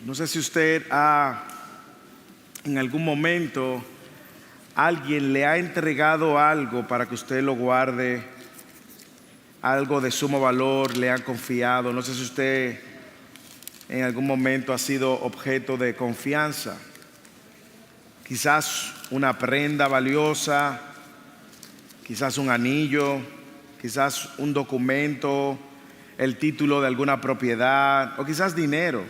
No sé si usted en algún momento alguien le ha entregado algo para que usted lo guarde, algo de sumo valor, le han confiado. No sé si usted en algún momento ha sido objeto de confianza. Quizás una prenda valiosa, quizás un anillo, quizás un documento, el título de alguna propiedad o quizás dinero.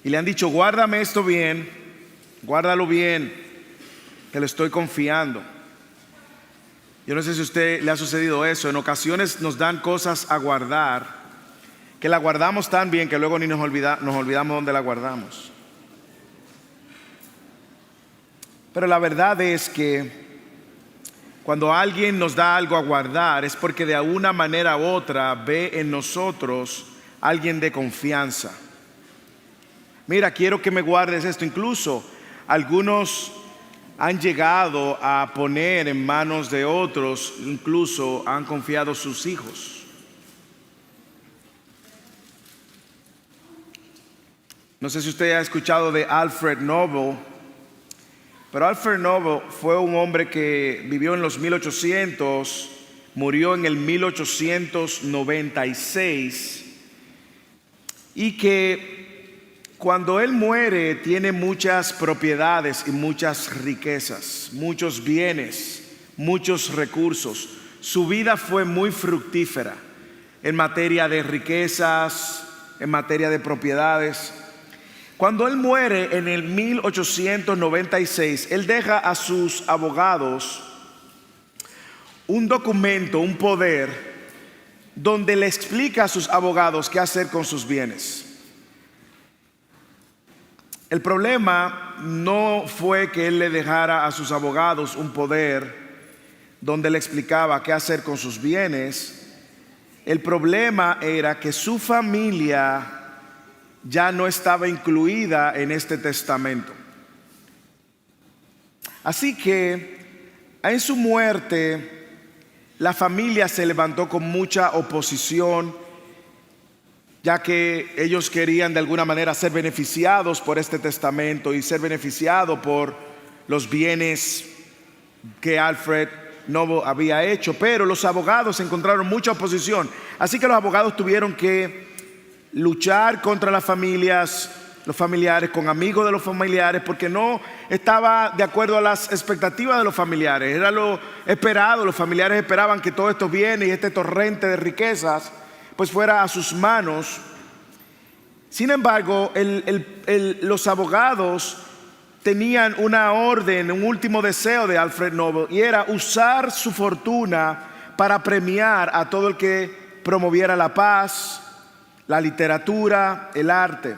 Y le han dicho: guárdame esto bien, guárdalo bien, que le estoy confiando. Yo no sé si a usted le ha sucedido eso. En ocasiones nos dan cosas a guardar, que la guardamos tan bien que luego ni nos olvidamos dónde la guardamos. Pero la verdad es que cuando alguien nos da algo a guardar es porque de alguna manera u otra ve en nosotros alguien de confianza. Mira, quiero que me guardes esto. Incluso algunos han llegado a poner en manos de otros, incluso han confiado sus hijos. No sé si usted ha escuchado de Alfred Nobel, pero Alfred Nobel fue un hombre que vivió en los 1800, murió en el 1896 y que cuando él muere tiene muchas propiedades y muchas riquezas, muchos bienes, muchos recursos. Su vida fue muy fructífera en materia de riquezas, en materia de propiedades. Cuando él muere en el 1896, él deja a sus abogados un documento, un poder, donde le explica a sus abogados qué hacer con sus bienes. El problema no fue que él le dejara a sus abogados un poder donde le explicaba qué hacer con sus bienes. El problema era que su familia ya no estaba incluida en este testamento. Así que en su muerte la familia se levantó con mucha oposición, ya que ellos querían de alguna manera ser beneficiados por este testamento y ser beneficiados por los bienes que Alfred Nobel había hecho. Pero los abogados encontraron mucha oposición, así que los abogados tuvieron que luchar contra las familias, los familiares, con amigos de los familiares, porque no estaba de acuerdo a las expectativas de los familiares. Era lo esperado. Los familiares esperaban que todos estos bienes y este torrente de riquezas pues fuera a sus manos. Sin embargo, los abogados tenían una orden, un último deseo de Alfred Nobel, y era usar su fortuna para premiar a todo el que promoviera la paz, la literatura, el arte.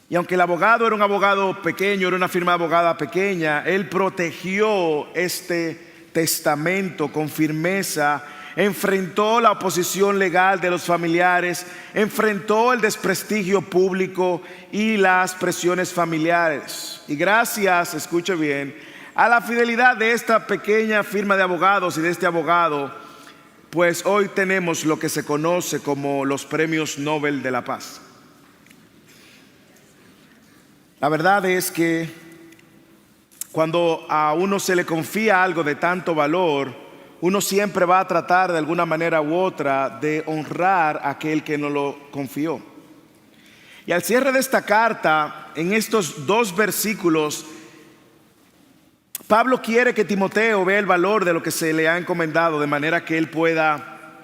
Y aunque el abogado era un abogado pequeño, era una firma de abogada pequeña, él protegió este testamento con firmeza. Enfrentó la oposición legal de los familiares, enfrentó el desprestigio público y las presiones familiares. Y gracias, escuche bien, a la fidelidad de esta pequeña firma de abogados y de este abogado, pues hoy tenemos lo que se conoce como los premios Nobel de la Paz. La verdad es que cuando a uno se le confía algo de tanto valor, uno siempre va a tratar de alguna manera u otra de honrar a aquel que nos lo confió. Y al cierre de esta carta, en estos 2 versículos, Pablo quiere que Timoteo vea el valor de lo que se le ha encomendado, de manera que él pueda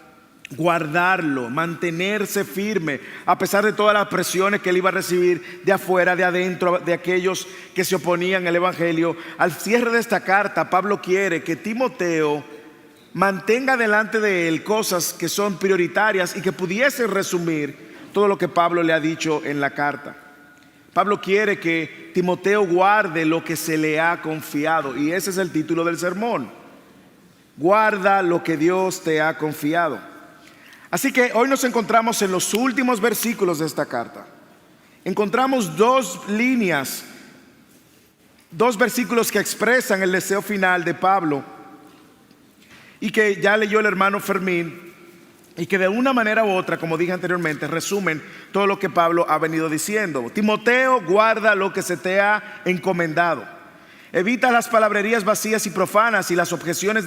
guardarlo, mantenerse firme, a pesar de todas las presiones que él iba a recibir de afuera, de adentro, de aquellos que se oponían al evangelio. Al cierre de esta carta, Pablo quiere que Timoteo mantenga delante de él cosas que son prioritarias y que pudiesen resumir todo lo que Pablo le ha dicho en la carta. Pablo quiere que Timoteo guarde lo que se le ha confiado, y ese es el título del sermón: guarda lo que Dios te ha confiado. Así que hoy nos encontramos en los últimos versículos de esta carta. Encontramos 2 líneas, 2 versículos que expresan el deseo final de Pablo y que ya leyó el hermano Fermín, y que de una manera u otra, como dije anteriormente, resumen todo lo que Pablo ha venido diciendo. Timoteo, guarda lo que se te ha encomendado. Evita las palabrerías vacías y profanas y las objeciones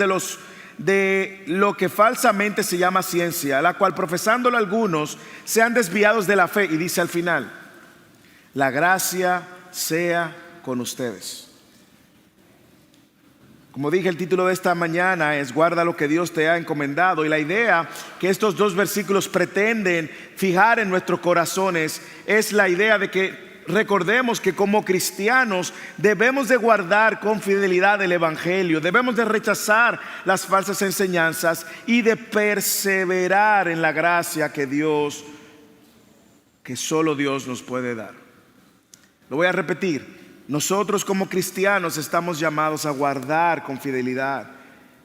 de lo que falsamente se llama ciencia, la cual profesándolo algunos se han desviados de la fe. Y dice al final: la gracia sea con ustedes. Como dije, el título de esta mañana es guarda lo que Dios te ha encomendado. Y la idea que estos dos versículos pretenden fijar en nuestros corazones es la idea de que recordemos que como cristianos debemos de guardar con fidelidad el evangelio, debemos de rechazar las falsas enseñanzas y de perseverar en la gracia que solo Dios nos puede dar. Lo voy a repetir: nosotros como cristianos estamos llamados a guardar con fidelidad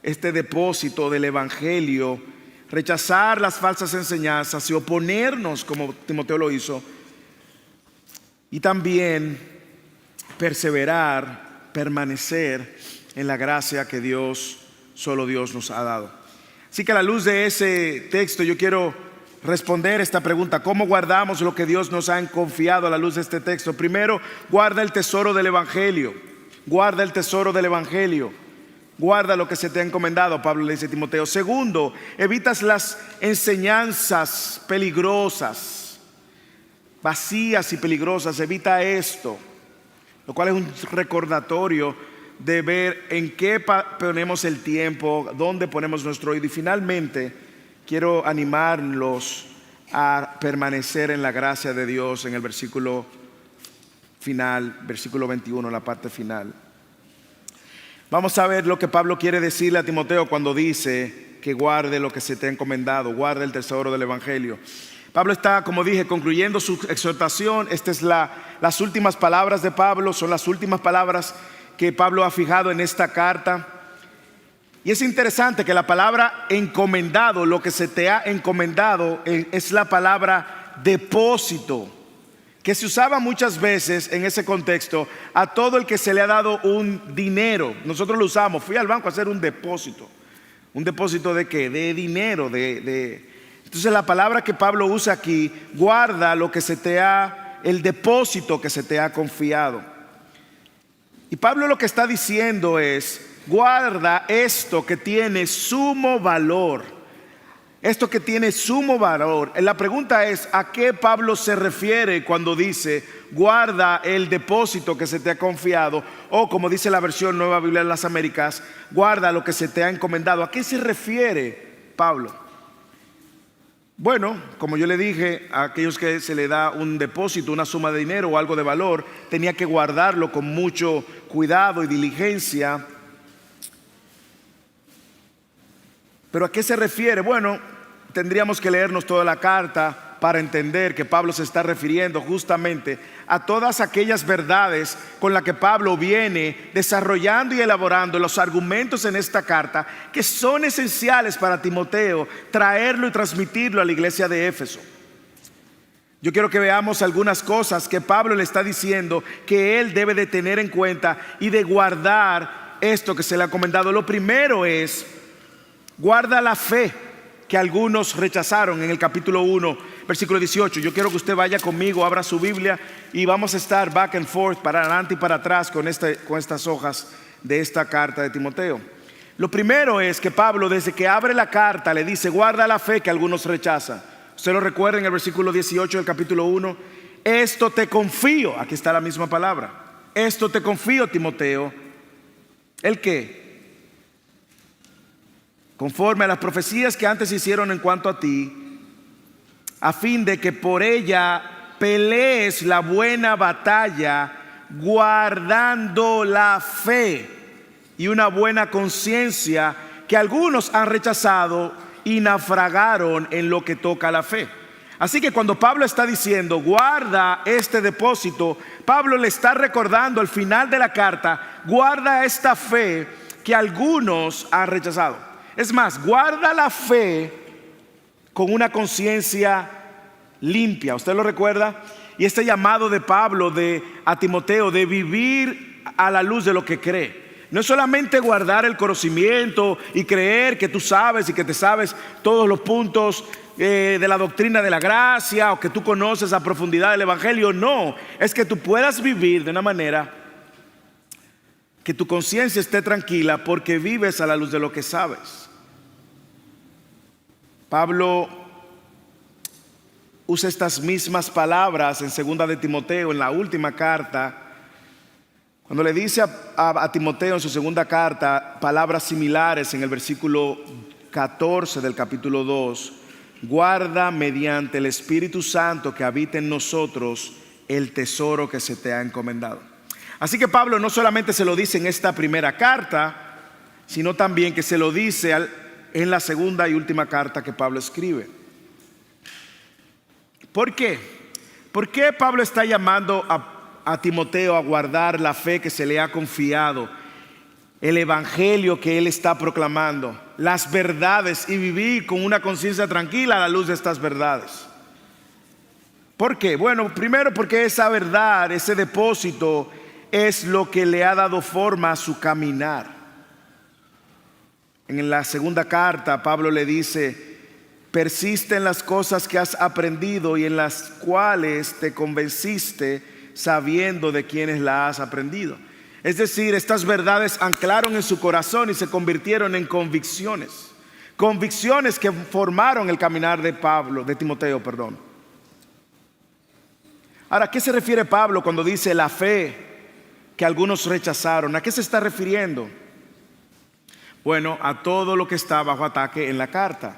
este depósito del evangelio, rechazar las falsas enseñanzas y oponernos como Timoteo lo hizo, y también perseverar, permanecer en la gracia que solo Dios nos ha dado. Así que a la luz de ese texto yo quiero responder esta pregunta: ¿cómo guardamos lo que Dios nos ha confiado a la luz de este texto? Primero, guarda el tesoro del evangelio. Guarda el tesoro del evangelio. Guarda lo que se te ha encomendado, Pablo le dice a Timoteo. Segundo, evitas las enseñanzas peligrosas, vacías y peligrosas. Evita esto, lo cual es un recordatorio de ver en qué ponemos el tiempo, dónde ponemos nuestro oído. Y finalmente, quiero animarlos a permanecer en la gracia de Dios en el versículo final, versículo 21, la parte final. Vamos a ver lo que Pablo quiere decirle a Timoteo cuando dice que guarde lo que se te ha encomendado, guarde el tesoro del evangelio. Pablo está, como dije, concluyendo su exhortación. Estas es las últimas palabras de Pablo, son las últimas palabras que Pablo ha fijado en esta carta. Y es interesante que la palabra encomendado, lo que se te ha encomendado, es la palabra depósito, que se usaba muchas veces en ese contexto a todo el que se le ha dado un dinero. Nosotros lo usamos: fui al banco a hacer un depósito. ¿Un depósito de qué? De dinero. Entonces la palabra que Pablo usa aquí, guarda lo que el depósito que se te ha confiado. Y Pablo lo que está diciendo es: guarda esto que tiene sumo valor. Esto que tiene sumo valor. La pregunta es: ¿a qué Pablo se refiere cuando dice guarda el depósito que se te ha confiado? O como dice la versión Nueva Biblia de las Américas, guarda lo que se te ha encomendado. ¿A qué se refiere Pablo? Bueno, como yo le dije, a aquellos que se le da un depósito, una suma de dinero o algo de valor, tenía que guardarlo con mucho cuidado y diligencia. ¿Pero a qué se refiere? Bueno, tendríamos que leernos toda la carta para entender que Pablo se está refiriendo justamente a todas aquellas verdades con las que Pablo viene desarrollando y elaborando los argumentos en esta carta, que son esenciales para Timoteo traerlo y transmitirlo a la iglesia de Éfeso. Yo quiero que veamos algunas cosas que Pablo le está diciendo que él debe de tener en cuenta y de guardar esto que se le ha encomendado. Lo primero es: guarda la fe que algunos rechazaron. En el capítulo 1, versículo 18. Yo quiero que usted vaya conmigo, abra su Biblia y vamos a estar back and forth, para adelante y para atrás con estas hojas de esta carta de Timoteo. Lo primero es que Pablo, desde que abre la carta, le dice: guarda la fe que algunos rechazan. Usted lo recuerda en el versículo 18 del capítulo 1. Esto te confío. Aquí está la misma palabra. Esto te confío, Timoteo. ¿El qué? Conforme a las profecías que antes se hicieron en cuanto a ti, a fin de que por ella pelees la buena batalla, guardando la fe y una buena conciencia, que algunos han rechazado y naufragaron en lo que toca a la fe. Así que cuando Pablo está diciendo guarda este depósito, Pablo le está recordando al final de la carta: guarda esta fe que algunos han rechazado. Es más, guarda la fe con una conciencia limpia. ¿Usted lo recuerda? Y este llamado de Pablo a Timoteo de vivir a la luz de lo que cree. no es solamente guardar el conocimiento y creer que tú sabes y que te sabes todos los puntos de la doctrina de la gracia, o que tú conoces a profundidad el Evangelio. No, es que tú puedas vivir de una manera que tu conciencia esté tranquila porque vives a la luz de lo que sabes. Pablo usa estas mismas palabras en 2 de Timoteo, en la última carta, cuando le dice a Timoteo en su segunda carta palabras similares en el versículo 14 del capítulo 2: guarda mediante el Espíritu Santo que habita en nosotros el tesoro que se te ha encomendado. Así que Pablo no solamente se lo dice en esta primera carta, sino también que se lo dice en la segunda y última carta que Pablo escribe. ¿Por qué? ¿Por qué Pablo está llamando a Timoteo a guardar la fe que se le ha confiado, el evangelio que él está proclamando, las verdades, y vivir con una conciencia tranquila a la luz de estas verdades? ¿Por qué? Bueno, primero porque esa verdad, ese depósito, es lo que le ha dado forma a su caminar. En la segunda carta Pablo le dice: persiste en las cosas que has aprendido y en las cuales te convenciste, sabiendo de quiénes la has aprendido. Es decir, estas verdades anclaron en su corazón y se convirtieron en convicciones. Convicciones que formaron el caminar de Timoteo. Ahora, ¿a qué se refiere Pablo cuando dice la fe que algunos rechazaron? ¿A qué se está refiriendo? Bueno, a todo lo que está bajo ataque en la carta: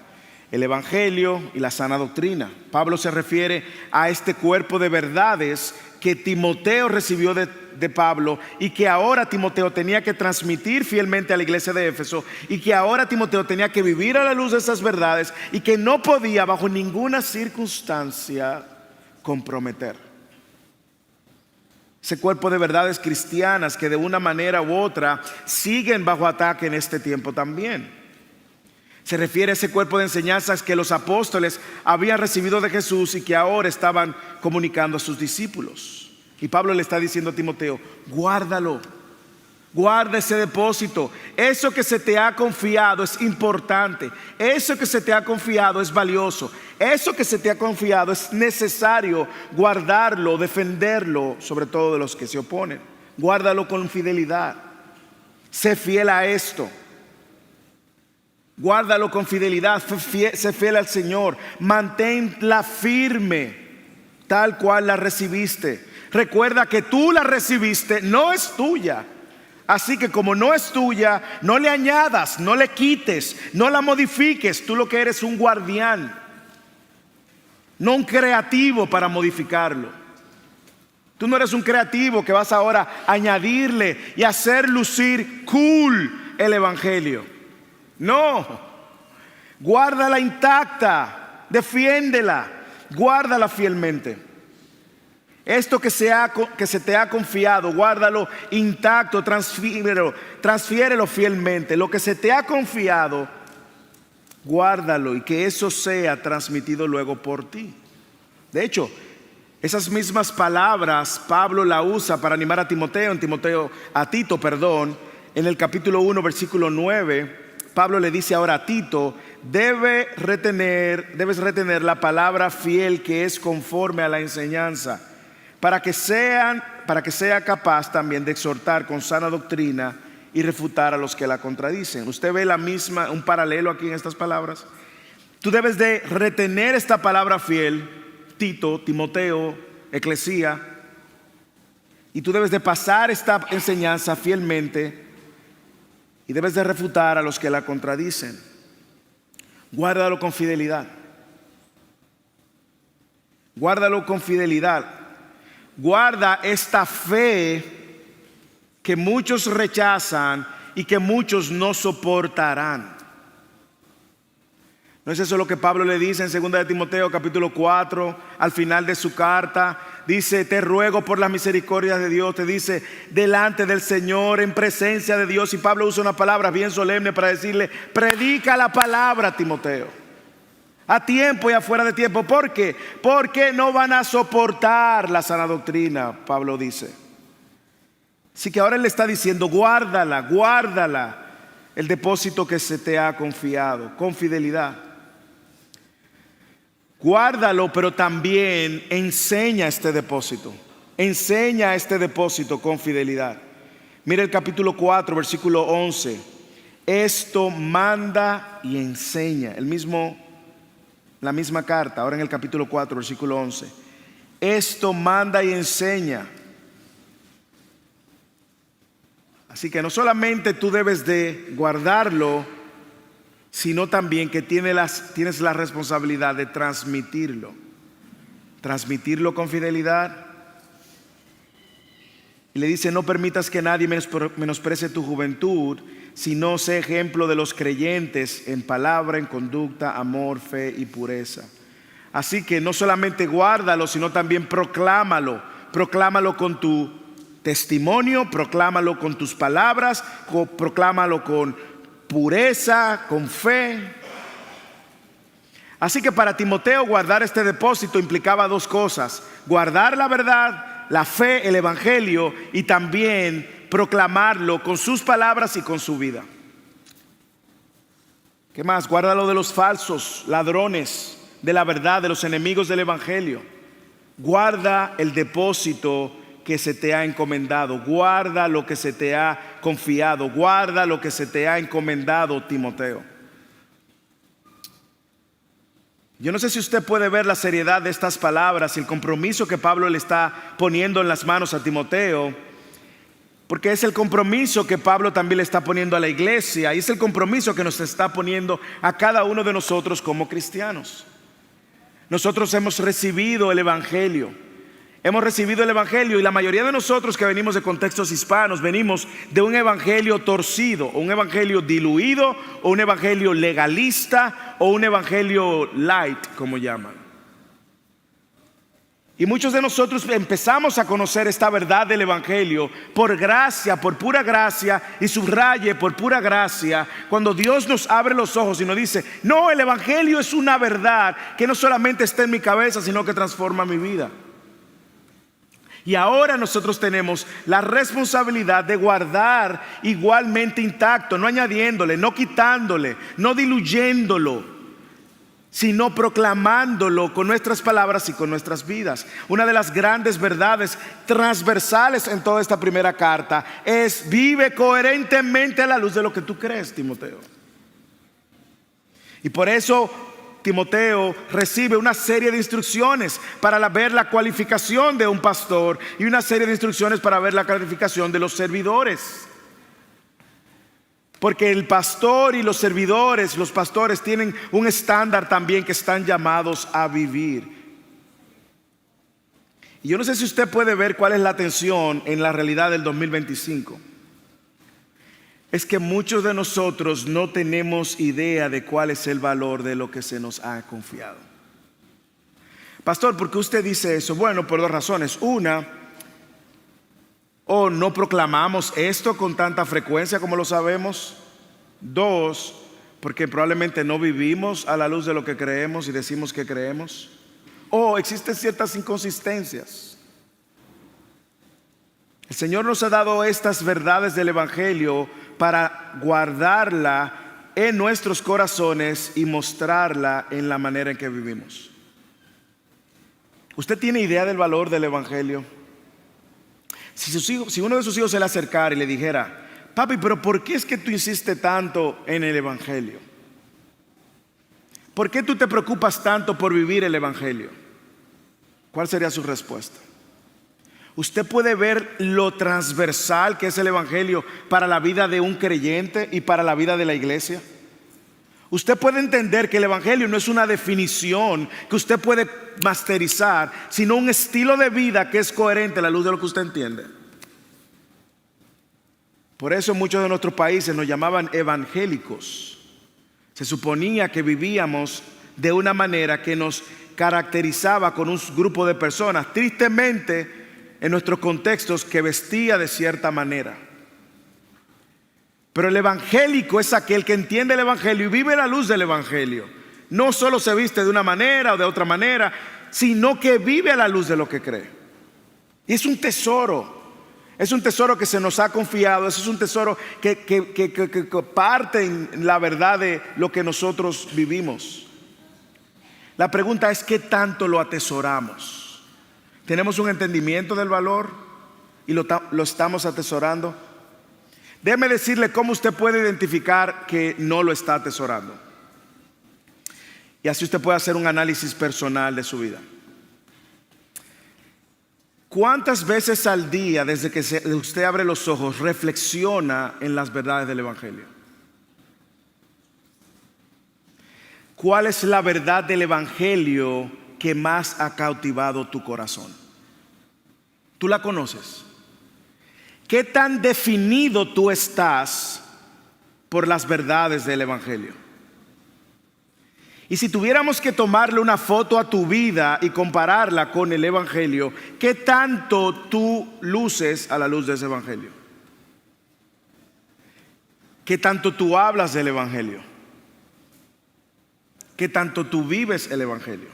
el evangelio y la sana doctrina. Pablo se refiere a este cuerpo de verdades que Timoteo recibió de Pablo, y que ahora Timoteo tenía que transmitir fielmente a la iglesia de Éfeso, y que ahora Timoteo tenía que vivir a la luz de esas verdades, y que no podía bajo ninguna circunstancia comprometer. Ese cuerpo de verdades cristianas que de una manera u otra siguen bajo ataque en este tiempo también. Se refiere a ese cuerpo de enseñanzas que los apóstoles habían recibido de Jesús y que ahora estaban comunicando a sus discípulos. Y Pablo le está diciendo a Timoteo: guárdalo, guarda ese depósito. Eso que se te ha confiado es importante. Eso que se te ha confiado es valioso. Eso que se te ha confiado es necesario guardarlo, defenderlo, sobre todo de los que se oponen. Guárdalo con fidelidad. Sé fiel a esto. Guárdalo con fidelidad, sé fiel al Señor, manténla firme, tal cual la recibiste. Recuerda que tú la recibiste, no es tuya. Así que como no es tuya, no le añadas, no le quites, no la modifiques. Tú lo que eres, un guardián, no un creativo para modificarlo. Tú no eres un creativo que vas ahora a añadirle y hacer lucir cool el evangelio. No, guárdala intacta, defiéndela, guárdala fielmente. Esto que se te ha confiado, guárdalo intacto, transfiérelo fielmente. Lo que se te ha confiado, guárdalo, y que eso sea transmitido luego por ti. De hecho, esas mismas palabras Pablo la usa para animar a Tito, en el capítulo 1, versículo 9. Pablo le dice ahora a Tito: debes retener la palabra fiel que es conforme a la enseñanza, para que sea capaz también de exhortar con sana doctrina y refutar a los que la contradicen. Usted ve un paralelo aquí en estas palabras. Tú debes de retener esta palabra fiel, Tito, Timoteo, Eclesía, y tú debes de pasar esta enseñanza fielmente. Y debes de refutar a los que la contradicen. Guárdalo con fidelidad. Guárdalo con fidelidad. Guarda esta fe que muchos rechazan y que muchos no soportarán. ¿No es eso lo que Pablo le dice en 2 de Timoteo capítulo 4, al final de su carta? Dice: te ruego por las misericordias de Dios, te dice, delante del Señor, en presencia de Dios. Y Pablo usa una palabra bien solemne para decirle: predica la palabra, Timoteo, a tiempo y afuera de tiempo. ¿Por qué? Porque no van a soportar la sana doctrina, Pablo dice. Así que ahora Él le está diciendo, guárdala, guárdala, el depósito que se te ha confiado, con fidelidad. Guárdalo, pero también enseña este depósito. Enseña este depósito con fidelidad. Mira el capítulo 4, versículo 11. Esto manda y enseña. La misma carta, ahora en el capítulo 4, versículo 11. Esto manda y enseña. Así que no solamente tú debes de guardarlo, sino también que tienes la responsabilidad de transmitirlo. Transmitirlo con fidelidad. Y le dice, no permitas que nadie menosprecie tu juventud, sino sé ejemplo de los creyentes en palabra, en conducta, amor, fe y pureza. Así que no solamente guárdalo, sino también proclámalo. Proclámalo con tu testimonio, proclámalo con tus palabras, proclámalo con pureza, con fe. Así que para Timoteo guardar este depósito implicaba dos cosas: guardar la verdad, la fe, el evangelio, y también proclamarlo con sus palabras y con su vida. ¿Qué más? Guárdalo de los falsos ladrones de la verdad, de los enemigos del evangelio. Guarda el depósito que se te ha encomendado. Guarda lo que se te ha confiado. Guarda lo que se te ha encomendado, Timoteo. Yo no sé si usted puede ver la seriedad de estas palabras y el compromiso que Pablo le está poniendo en las manos a Timoteo, porque es el compromiso que Pablo también le está poniendo a la iglesia, y es el compromiso que nos está poniendo a cada uno de nosotros como cristianos. Nosotros hemos recibido el evangelio. Hemos recibido el evangelio, y la mayoría de nosotros que venimos de contextos hispanos venimos de un evangelio torcido, o un evangelio diluido, o un evangelio legalista, o un evangelio light, como llaman. Y muchos de nosotros empezamos a conocer esta verdad del evangelio por gracia, por pura gracia, y subraye, por pura gracia, cuando Dios nos abre los ojos y nos dice, no, el evangelio es una verdad que no solamente está en mi cabeza, sino que transforma mi vida. Y ahora nosotros tenemos la responsabilidad de guardar igualmente intacto, no añadiéndole, no quitándole, no diluyéndolo, sino proclamándolo con nuestras palabras y con nuestras vidas. Una de las grandes verdades transversales en toda esta primera carta es: vive coherentemente a la luz de lo que tú crees, Timoteo. Y por eso Timoteo recibe una serie de instrucciones para ver la cualificación de un pastor, y una serie de instrucciones para ver la calificación de los servidores. Porque el pastor y los servidores, los pastores, tienen un estándar también que están llamados a vivir. Y yo no sé si usted puede ver cuál es la tensión en la realidad del 2025. Es que muchos de nosotros no tenemos idea de cuál es el valor de lo que se nos ha confiado. Pastor, ¿por qué usted dice eso? Bueno, por dos razones. Una, o no proclamamos esto con tanta frecuencia como lo sabemos. Dos, porque probablemente no vivimos a la luz de lo que creemos y decimos que creemos. O existen ciertas inconsistencias. El Señor nos ha dado estas verdades del evangelio para guardarla en nuestros corazones y mostrarla en la manera en que vivimos. ¿Usted tiene idea del valor del evangelio? Si uno de sus hijos se le acercara y le dijera: papi, pero ¿por qué es que tú insistes tanto en el evangelio? ¿Por qué tú te preocupas tanto por vivir el evangelio? ¿Cuál sería su respuesta? Usted puede ver lo transversal que es el evangelio para la vida de un creyente y para la vida de la iglesia. Usted puede entender que el evangelio no es una definición que usted puede masterizar, sino un estilo de vida que es coherente a la luz de lo que usted entiende. Por eso muchos de nuestros países nos llamaban evangélicos. Se suponía que vivíamos de una manera que nos caracterizaba con un grupo de personas, tristemente en nuestros contextos, que vestía de cierta manera. Pero el evangélico es aquel que entiende el evangelio y vive la luz del evangelio. No solo se viste de una manera o de otra manera, sino que vive a la luz de lo que cree. Y es un tesoro. Es un tesoro que se nos ha confiado. Ese es un tesoro que parte en la verdad de lo que nosotros vivimos. La pregunta es: ¿qué tanto lo atesoramos? ¿Tenemos un entendimiento del valor y lo estamos atesorando? Déjeme decirle cómo usted puede identificar que no lo está atesorando. Y así usted puede hacer un análisis personal de su vida. ¿Cuántas veces al día, desde que usted abre los ojos, reflexiona en las verdades del Evangelio? ¿Cuál es la verdad del Evangelio que más ha cautivado tu corazón? ¿Tú la conoces? ¿Qué tan definido tú estás por las verdades del Evangelio? Y si tuviéramos que tomarle una foto a tu vida y compararla con el Evangelio, ¿qué tanto tú luces a la luz de ese Evangelio? ¿Qué tanto tú hablas del Evangelio? ¿Qué tanto tú vives el Evangelio?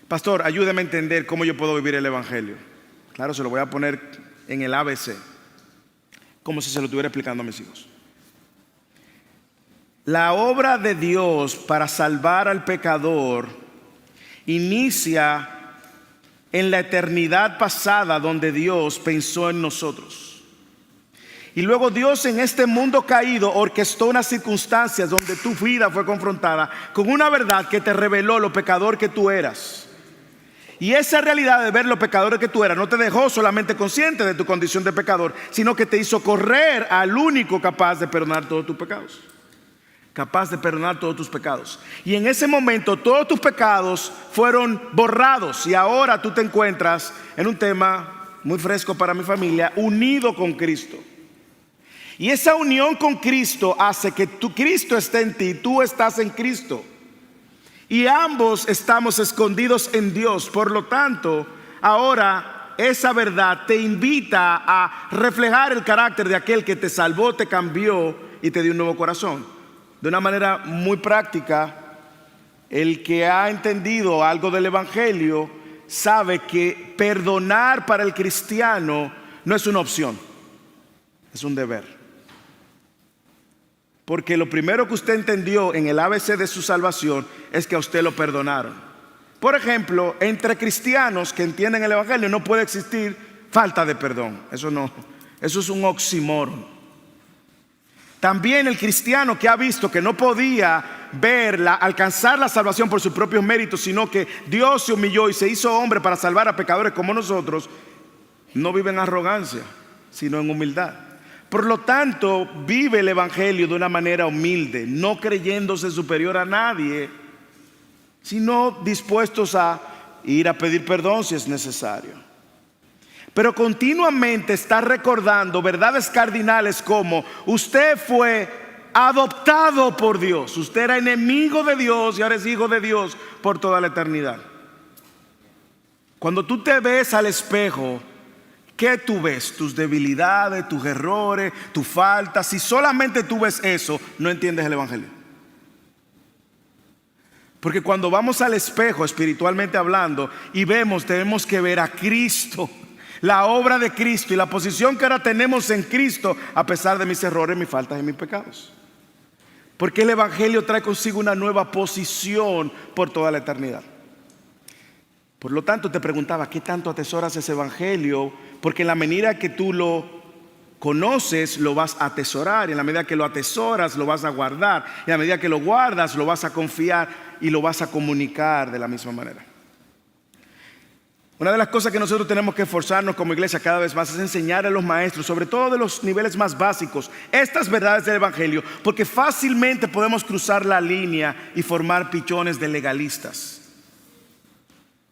Pastor, ayúdame a entender cómo yo puedo vivir el Evangelio. Claro, se lo voy a poner en el ABC, como si se lo estuviera explicando a mis hijos. La obra de Dios para salvar al pecador inicia en la eternidad pasada, donde Dios pensó en nosotros. Y luego Dios, en este mundo caído, orquestó unas circunstancias donde tu vida fue confrontada con una verdad que te reveló lo pecador que tú eras. Y esa realidad de ver lo pecador que tú eras no te dejó solamente consciente de tu condición de pecador, sino que te hizo correr al único capaz de perdonar todos tus pecados. Capaz de perdonar todos tus pecados. Y en ese momento todos tus pecados fueron borrados. Y ahora tú te encuentras en un tema muy fresco para mi familia, unido con Cristo. Y esa unión con Cristo hace que Cristo esté en ti, tú estás en Cristo. Y ambos estamos escondidos en Dios. Por lo tanto, ahora esa verdad te invita a reflejar el carácter de aquel que te salvó, te cambió y te dio un nuevo corazón. De una manera muy práctica, el que ha entendido algo del Evangelio sabe que perdonar para el cristiano no es una opción, es un deber. Porque lo primero que usted entendió en el ABC de su salvación es que a usted lo perdonaron. Por ejemplo, entre cristianos que entienden el Evangelio no puede existir falta de perdón. Eso es un oxímoron. También el cristiano que ha visto que no podía alcanzar la salvación por sus propios méritos, sino que Dios se humilló y se hizo hombre para salvar a pecadores como nosotros, no vive en arrogancia, sino en humildad. Por lo tanto, vive el Evangelio de una manera humilde, no creyéndose superior a nadie, sino dispuestos a ir a pedir perdón si es necesario. Pero continuamente está recordando verdades cardinales como: usted fue adoptado por Dios, usted era enemigo de Dios y ahora es hijo de Dios por toda la eternidad. Cuando tú te ves al espejo, ¿qué tú ves? Tus debilidades, tus errores, tus faltas. Si solamente tú ves eso, no entiendes el Evangelio. Porque cuando vamos al espejo, espiritualmente hablando, y tenemos que ver a Cristo, la obra de Cristo y la posición que ahora tenemos en Cristo, a pesar de mis errores, mis faltas y mis pecados. Porque el Evangelio trae consigo una nueva posición por toda la eternidad. Por lo tanto, te preguntaba, ¿qué tanto atesoras ese Evangelio? Porque en la medida que tú lo conoces, lo vas a atesorar. Y en la medida que lo atesoras, lo vas a guardar. Y en la medida que lo guardas, lo vas a confiar y lo vas a comunicar de la misma manera. Una de las cosas que nosotros tenemos que esforzarnos como iglesia cada vez más es enseñar a los maestros, sobre todo de los niveles más básicos, estas verdades del Evangelio, porque fácilmente podemos cruzar la línea y formar pichones de legalistas.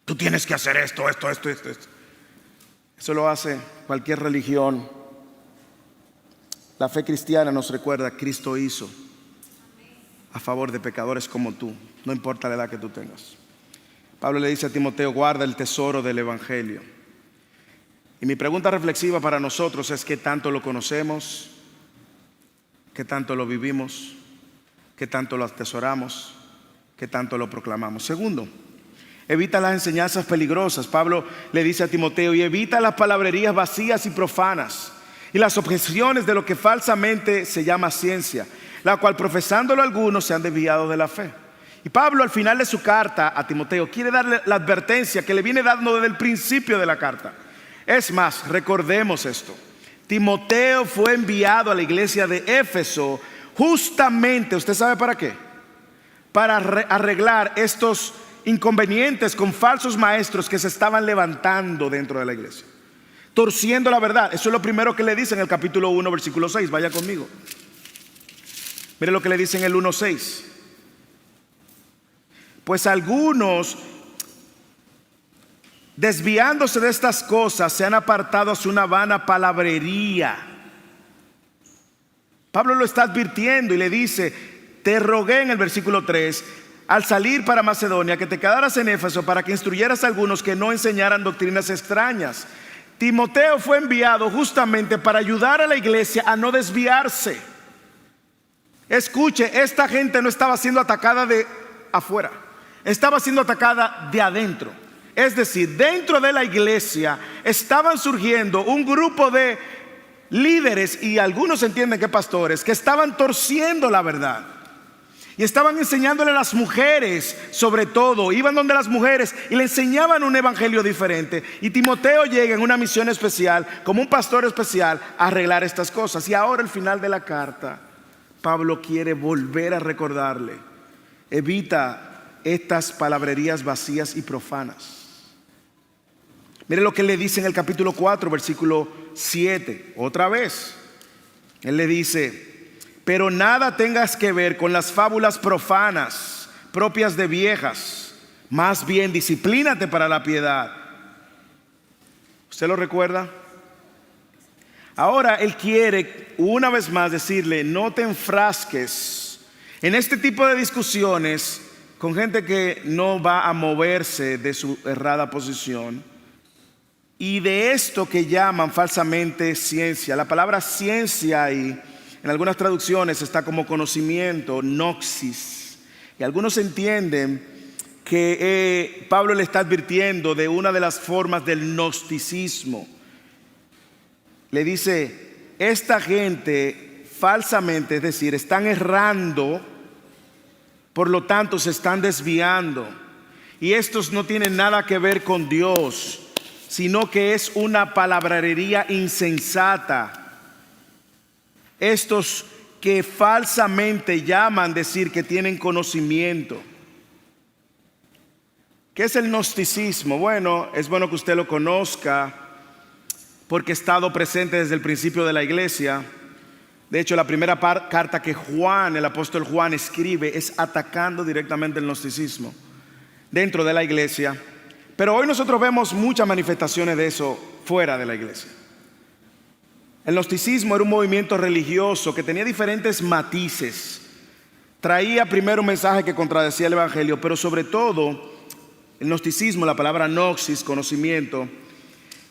Tú tienes que hacer esto. Eso lo hace cualquier religión. La fe cristiana nos recuerda: Cristo hizo a favor de pecadores como tú, no importa la edad que tú tengas. Pablo le dice a Timoteo: guarda el tesoro del Evangelio. Y mi pregunta reflexiva para nosotros es: ¿qué tanto lo conocemos? ¿Qué tanto lo vivimos? ¿Qué tanto lo atesoramos? ¿Qué tanto lo proclamamos? Segundo, Evita las enseñanzas peligrosas. Pablo le dice a Timoteo: y evita las palabrerías vacías y profanas, y las objeciones de lo que falsamente se llama ciencia, la cual profesándolo algunos se han desviado de la fe. Y Pablo, al final de su carta a Timoteo, quiere darle la advertencia que le viene dando desde el principio de la carta. Es más, recordemos esto: Timoteo fue enviado a la iglesia de Éfeso justamente, ¿usted sabe para qué? Para arreglar estos inconvenientes con falsos maestros que se estaban levantando dentro de la iglesia, torciendo la verdad. Eso es lo primero que le dice en el capítulo 1, versículo 6. Vaya conmigo. Mire lo que le dice en el 1:6. Pues algunos, desviándose de estas cosas, se han apartado hacia una vana palabrería. Pablo lo está advirtiendo y le dice: te rogué, en el versículo 3, al salir para Macedonia, que te quedaras en Éfeso para que instruyeras a algunos que no enseñaran doctrinas extrañas. Timoteo fue enviado justamente para ayudar a la iglesia a no desviarse. Escuche, esta gente no estaba siendo atacada de afuera, estaba siendo atacada de adentro. Es decir, dentro de la iglesia estaban surgiendo un grupo de líderes, y algunos entienden que pastores, que estaban torciendo la verdad. Y estaban enseñándole a las mujeres, sobre todo, iban donde las mujeres y le enseñaban un evangelio diferente. Y Timoteo llega en una misión especial, como un pastor especial, a arreglar estas cosas. Y ahora, al final de la carta, Pablo quiere volver a recordarle: evita estas palabrerías vacías y profanas. Mire lo que le dice en el capítulo 4, versículo 7. Otra vez, él le dice: pero nada tengas que ver con las fábulas profanas propias de viejas, más bien disciplínate para la piedad. ¿Usted lo recuerda? Ahora él quiere una vez más decirle: no te enfrasques en este tipo de discusiones con gente que no va a moverse de su errada posición, y de esto que llaman falsamente ciencia. La palabra ciencia ahí, en algunas traducciones, está como conocimiento, gnosis. Y algunos entienden que Pablo le está advirtiendo de una de las formas del gnosticismo. Le dice: esta gente falsamente, es decir, están errando, por lo tanto se están desviando. Y estos no tienen nada que ver con Dios, sino que es una palabrería insensata. Estos que falsamente llaman decir que tienen conocimiento. ¿Qué es el gnosticismo? Bueno, es bueno que usted lo conozca porque ha estado presente desde el principio de la iglesia. De hecho, la primera carta que Juan, el apóstol Juan, escribe es atacando directamente el gnosticismo dentro de la iglesia. Pero hoy nosotros vemos muchas manifestaciones de eso fuera de la iglesia. El gnosticismo era un movimiento religioso que tenía diferentes matices. Traía primero un mensaje que contradecía el evangelio, pero sobre todo el gnosticismo, la palabra gnosis, conocimiento,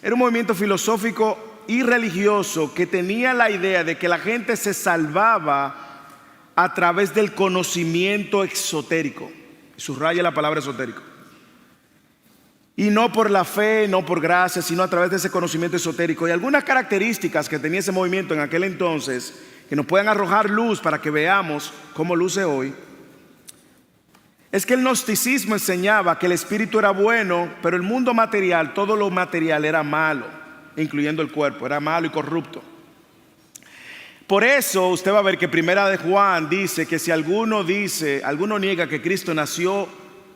era un movimiento filosófico y religioso que tenía la idea de que la gente se salvaba a través del conocimiento exotérico. Subraya la palabra esotérico. Y no por la fe, no por gracia, sino a través de ese conocimiento esotérico. Y algunas características que tenía ese movimiento en aquel entonces, que nos puedan arrojar luz para que veamos cómo luce hoy, es que el gnosticismo enseñaba que el espíritu era bueno, pero el mundo material, todo lo material era malo, incluyendo el cuerpo, era malo y corrupto. Por eso usted va a ver que Primera de Juan dice que si alguno niega que Cristo nació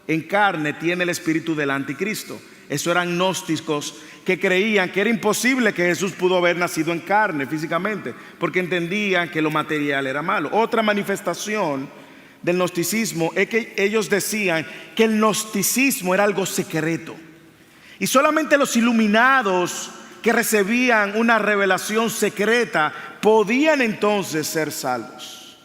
en carne, tiene el espíritu del anticristo. Eso eran gnósticos que creían que era imposible que Jesús pudo haber nacido en carne físicamente, porque entendían que lo material era malo. Otra manifestación del gnosticismo es que ellos decían que el gnosticismo era algo secreto y solamente los iluminados que recibían una revelación secreta podían entonces ser salvos.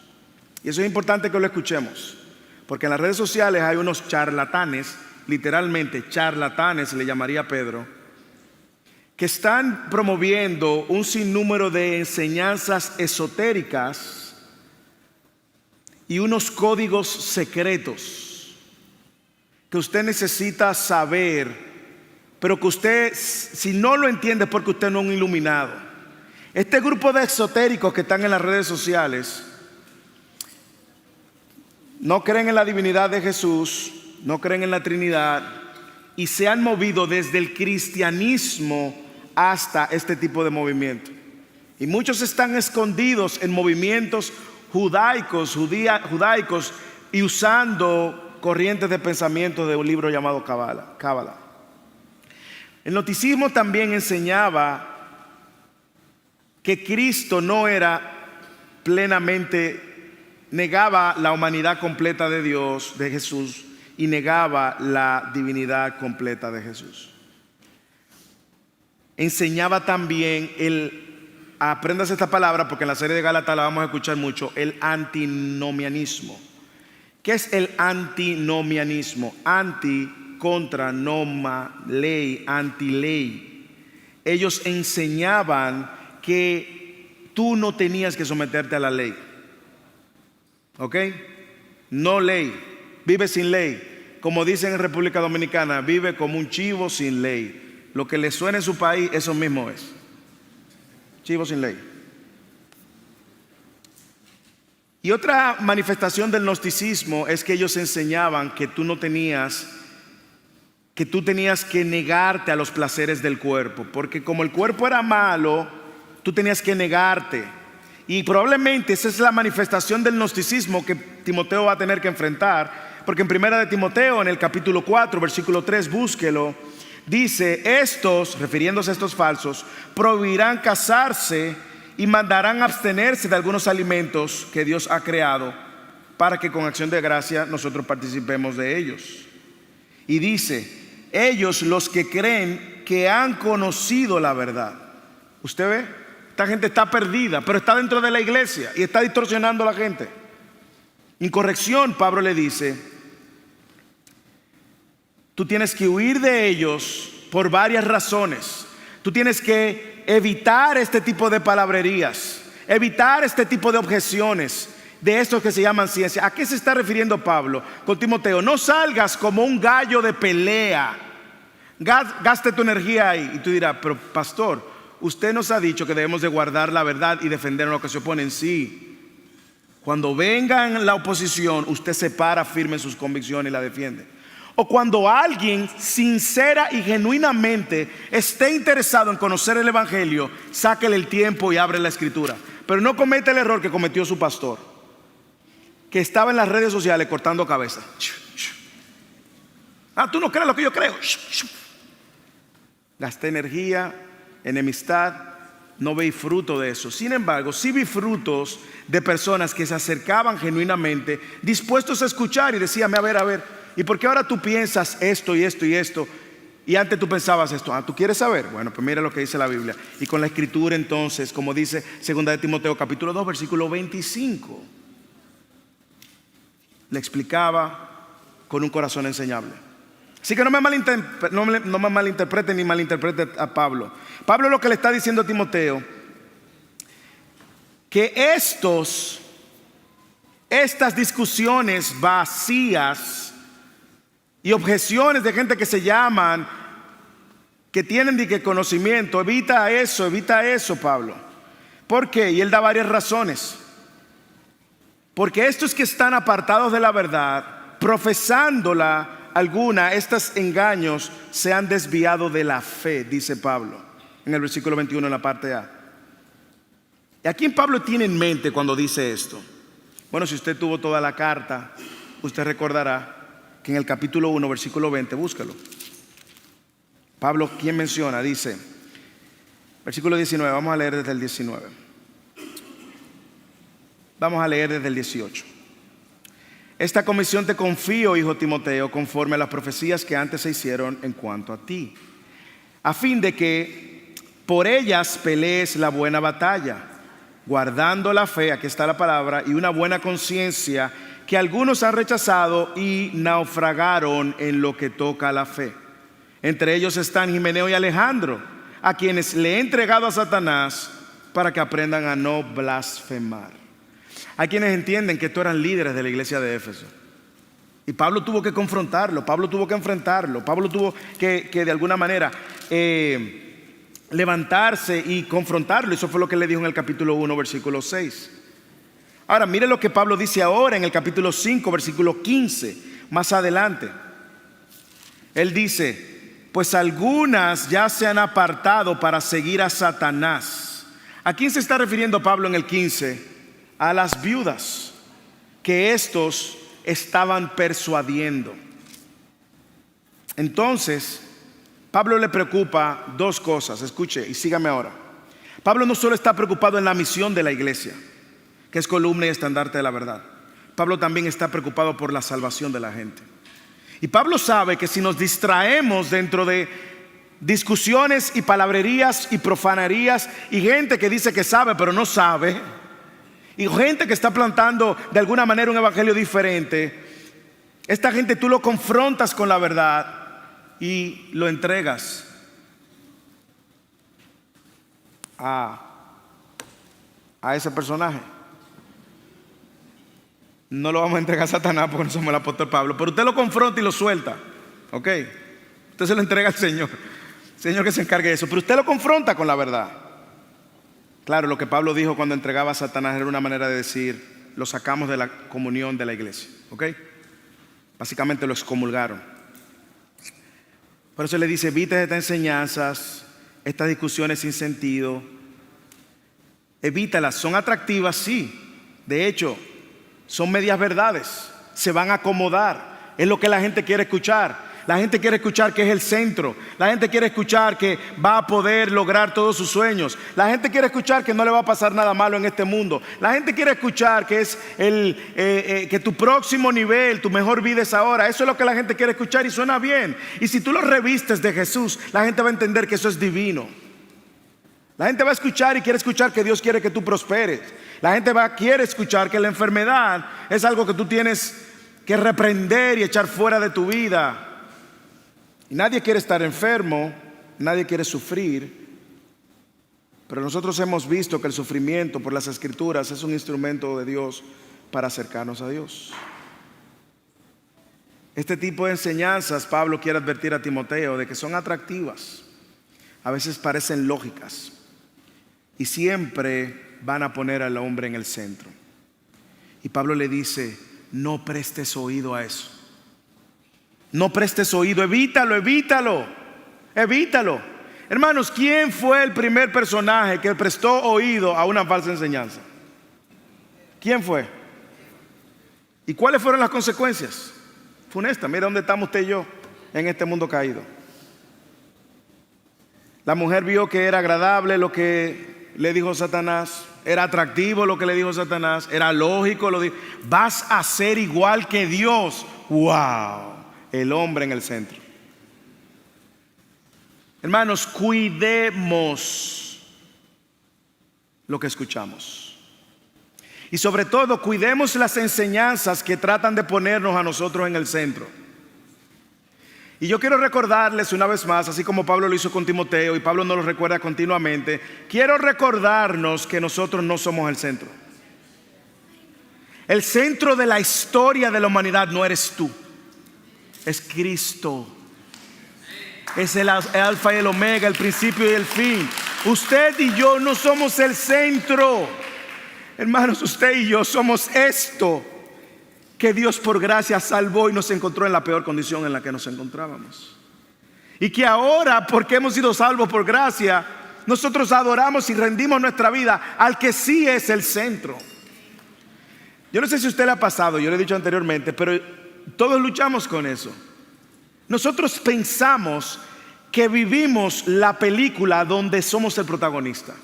Y eso es importante que lo escuchemos, porque en las redes sociales hay unos charlatanes, literalmente charlatanes le llamaría Pedro, que están promoviendo un sinnúmero de enseñanzas esotéricas y unos códigos secretos que usted necesita saber, pero que usted, si no lo entiende, es porque usted no es un iluminado. Este grupo de esotéricos que están en las redes sociales no creen en la divinidad de Jesús, no creen en la Trinidad, y se han movido desde el cristianismo hasta este tipo de movimiento. Y muchos están escondidos en movimientos judaicos y usando corrientes de pensamiento de un libro llamado Cábala. El gnosticismo también enseñaba que Cristo no era plenamente, negaba la humanidad completa de Dios, de Jesús, y negaba la divinidad completa de Jesús. Enseñaba también apréndase esta palabra porque en la serie de Gálatas la vamos a escuchar mucho, el antinomianismo. ¿Qué es el antinomianismo? Anti, contra, noma, ley, antiley. Ellos enseñaban que tú no tenías que someterte a la ley. ¿Ok? No ley. Vive sin ley. Como dicen en República Dominicana, vive como un chivo sin ley. Lo que le suena en su país, eso mismo es. Chivo sin ley. Y otra manifestación del gnosticismo es que ellos enseñaban que tú tenías que negarte a los placeres del cuerpo, porque como el cuerpo era malo, tú tenías que negarte. Y probablemente esa es la manifestación del gnosticismo que Timoteo va a tener que enfrentar, porque en primera de Timoteo, en el capítulo 4, versículo 3, búsquelo, dice: estos, refiriéndose a estos falsos, prohibirán casarse y mandarán abstenerse de algunos alimentos que Dios ha creado, para que con acción de gracia nosotros participemos de ellos. Y dice: ellos, los que creen que han conocido la verdad. ¿Usted ve? Esta gente está perdida, pero está dentro de la iglesia y está distorsionando a la gente. Incorrección, Pablo le dice: tú tienes que huir de ellos por varias razones. Tú tienes que evitar este tipo de palabrerías, evitar este tipo de objeciones, de estos que se llaman ciencia. ¿A qué se está refiriendo Pablo con Timoteo? No salgas como un gallo de pelea. Gaste tu energía ahí. Y tú dirás: pero pastor, usted nos ha dicho que debemos de guardar la verdad y defender a los que se oponen. Sí. Cuando vengan la oposición, usted se para firme en sus convicciones y la defiende. O cuando alguien sincera y genuinamente esté interesado en conocer el evangelio, sáquele el tiempo y abre la escritura. Pero no cometa el error que cometió su pastor, que estaba en las redes sociales cortando cabeza. Tú no crees lo que yo creo. Gasté energía, enemistad, no veis fruto de eso. Sin embargo, sí vi frutos de personas que se acercaban genuinamente, dispuestos a escuchar, y decían: a ver, ¿y por qué ahora tú piensas esto y esto y esto? Y antes tú pensabas esto. ¿Tú quieres saber? Bueno, pues mira lo que dice la Biblia. Y con la escritura entonces, como dice 2 de Timoteo capítulo 2, versículo 25, le explicaba con un corazón enseñable. Así que no me malinterpreten ni malinterpreten a Pablo. Pablo lo que le está diciendo a Timoteo, que estas discusiones vacías y objeciones de gente que se llaman, que tienen de que conocimiento, evita eso, Pablo. ¿Por qué? Y él da varias razones. Porque estos que están apartados de la verdad, profesándola alguna, estos engaños se han desviado de la fe, dice Pablo en el versículo 21 en la parte A. ¿Y a quién Pablo tiene en mente cuando dice esto? Bueno, si usted tuvo toda la carta, usted recordará que en el capítulo 1, versículo 20, búscalo. Pablo, ¿quién menciona? Dice, versículo 19, vamos a leer desde el 19. Vamos a leer desde el 18. Esta comisión te confío, hijo Timoteo, conforme a las profecías que antes se hicieron en cuanto a ti, a fin de que por ellas pelees la buena batalla, guardando la fe, aquí está la palabra, y una buena conciencia, que algunos han rechazado y naufragaron en lo que toca a la fe. Entre ellos están Himeneo y Alejandro, a quienes le he entregado a Satanás para que aprendan a no blasfemar. Hay quienes entienden que estos eran líderes de la iglesia de Éfeso. Y Pablo tuvo que confrontarlo, Pablo tuvo que enfrentarlo, Pablo tuvo que de alguna manera levantarse y confrontarlo. Eso fue lo que le dijo en el capítulo 1, versículo 6. Ahora, mire lo que Pablo dice ahora en el capítulo 5, versículo 15, más adelante. Él dice: pues algunas ya se han apartado para seguir a Satanás. ¿A quién se está refiriendo Pablo en el 15? A las viudas que estos estaban persuadiendo. Entonces, Pablo le preocupa dos cosas. Escuche y sígame ahora. Pablo no solo está preocupado en la misión de la iglesia, que es columna y estandarte de la verdad. Pablo también está preocupado por la salvación de la gente. Y Pablo sabe que si nos distraemos dentro de discusiones y palabrerías y profanerías y gente que dice que sabe pero no sabe, y gente que está plantando de alguna manera un evangelio diferente, esta gente tú lo confrontas con la verdad y lo entregas a ese personaje. No lo vamos a entregar a Satanás porque no somos el apóstol Pablo, pero usted lo confronta y lo suelta, ¿ok? Usted se lo entrega al Señor, Señor que se encargue de eso, pero usted lo confronta con la verdad. Claro, lo que Pablo dijo cuando entregaba a Satanás era una manera de decir: lo sacamos de la comunión de la iglesia, ¿ok? Básicamente lo excomulgaron. Por eso le dice: evita estas enseñanzas, estas discusiones sin sentido, evítalas. Son atractivas, sí, de hecho son medias verdades, se van a acomodar, es lo que la gente quiere escuchar. La gente quiere escuchar que es el centro. La gente quiere escuchar que va a poder lograr todos sus sueños. La gente quiere escuchar que no le va a pasar nada malo en este mundo. La gente quiere escuchar que es que tu próximo nivel, tu mejor vida es ahora. Eso es lo que la gente quiere escuchar y suena bien. Y si tú lo revistes de Jesús, la gente va a entender que eso es divino. La gente va a escuchar y quiere escuchar que Dios quiere que tú prosperes. La gente quiere escuchar que la enfermedad es algo que tú tienes que reprender y echar fuera de tu vida. Y nadie quiere estar enfermo, nadie quiere sufrir, pero nosotros hemos visto que el sufrimiento por las Escrituras es un instrumento de Dios para acercarnos a Dios. Este tipo de enseñanzas, Pablo quiere advertir a Timoteo de que son atractivas, a veces parecen lógicas y siempre van a poner al hombre en el centro. Y Pablo le dice: no prestes oído a eso. No prestes oído, evítalo, evítalo, evítalo. Hermanos, ¿quién fue el primer personaje que prestó oído a una falsa enseñanza? ¿Quién fue? ¿Y cuáles fueron las consecuencias? Funesta, mira dónde estamos usted y yo en este mundo caído. La mujer vio que era agradable lo que le dijo Satanás, era atractivo lo que le dijo Satanás, era lógico, lo dijo: vas a ser igual que Dios. ¡Wow! El hombre en el centro. Hermanos, cuidemos lo que escuchamos. Y sobre todo, cuidemos las enseñanzas que tratan de ponernos a nosotros en el centro. Y yo quiero recordarles una vez más, así como Pablo lo hizo con Timoteo y Pablo nos lo recuerda continuamente, quiero recordarnos que nosotros no somos el centro. El centro de la historia de la humanidad no eres tú. Es Cristo. Es el alfa y el omega, el principio y el fin. Usted y yo no somos el centro. Hermanos, usted y yo somos esto que Dios por gracia salvó y nos encontró en la peor condición en la que nos encontrábamos. Y que ahora, porque hemos sido salvos por gracia, nosotros adoramos y rendimos nuestra vida al que sí es el centro. Yo no sé si a usted le ha pasado, yo le he dicho anteriormente, pero todos luchamos con eso. Nosotros pensamos que vivimos la película donde somos el protagonista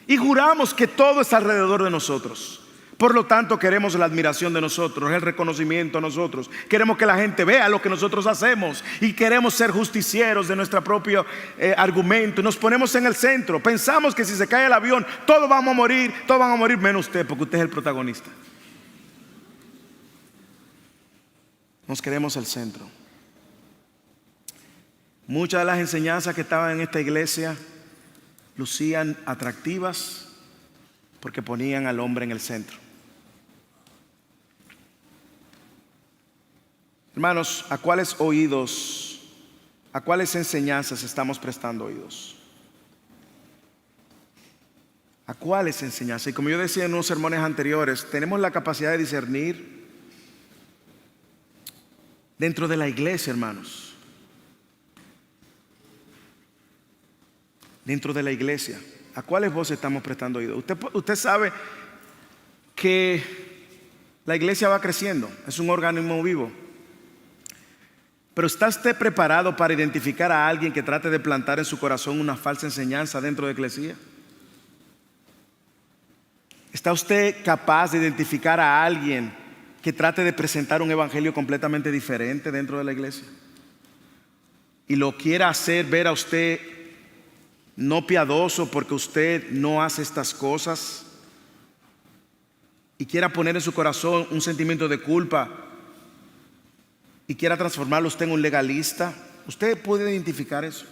y juramos que todo es alrededor de nosotros. Por lo tanto, queremos la admiración de nosotros, el reconocimiento a nosotros. Queremos que la gente vea lo que nosotros hacemos y queremos ser justicieros de nuestro propio argumento. Nos ponemos en el centro. Pensamos que si se cae el avión, todos van a morir menos usted, porque usted es el protagonista. Nos queremos el centro. Muchas de las enseñanzas que estaban en esta iglesia lucían atractivas porque ponían al hombre en el centro. Hermanos, ¿a cuáles oídos, a cuáles enseñanzas estamos prestando oídos? ¿A cuáles enseñanzas? Y como yo decía en unos sermones anteriores, tenemos la capacidad de discernir dentro de la iglesia, hermanos. Dentro de la iglesia, ¿a cuáles voces estamos prestando oído? Usted sabe que la iglesia va creciendo, es un organismo vivo. Pero ¿está usted preparado para identificar a alguien que trate de plantar en su corazón una falsa enseñanza dentro de la iglesia? ¿Está usted capaz de identificar a alguien que trate de presentar un evangelio completamente diferente dentro de la iglesia? Y lo quiera hacer ver a usted no piadoso porque usted no hace estas cosas, y quiera poner en su corazón un sentimiento de culpa y quiera transformarlo usted en un legalista. Usted puede identificar eso.